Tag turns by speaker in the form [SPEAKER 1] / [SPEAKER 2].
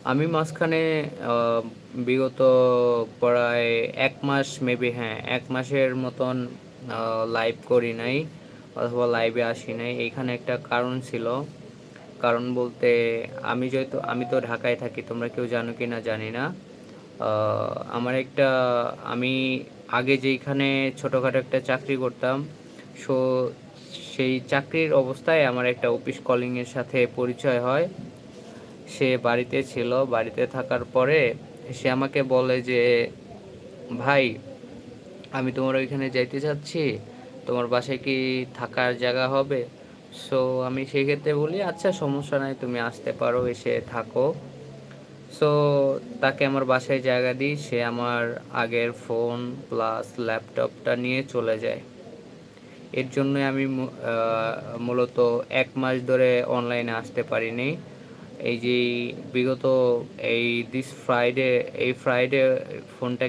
[SPEAKER 1] আমি মাঝখানে বিগত প্রায় ১ মাস মেবি, হ্যাঁ, ১ মাসের মতন লাইভ করি নাই অথবা লাইভে আসি নাই। এইখানে একটা কারণ ছিল। কারণ বলতে আমি তো ঢাকায় থাকি। তোমরা কেউ জানো কিনা জানি না। আ আমার একটা আমি আগে যেইখানে ছোটখাটো একটা চাকরি করতাম, সো সেই চাকরির অবস্থায় আমার একটা অফিস কলিং এর সাথে পরিচয় হয়। সে বাড়িতে ছিল। বাড়িতে থাকার পরে সে আমাকে বলে যে, "ভাই, আমি তোমার ওইখানে যাইতে চাচ্ছি। তোমার বাসায় কি থাকার জায়গা হবে?" সো আমি সেক্ষেত্রে বলি, "আচ্ছা, সমস্যা নাই, তুমি আসতে পারো, এসে থাকো।" সো তাকে আমার বাসায় জায়গা দিই। সে আমার আগের ফোন প্লাস ল্যাপটপটা নিয়ে চলে যায়। এর জন্যই আমি মূলত ১ মাস ধরে অনলাইনে আসতে পারিনি। এই যে বিগত এই দিস ফ্রাইডে এই ফ্রাইডে ফোনটা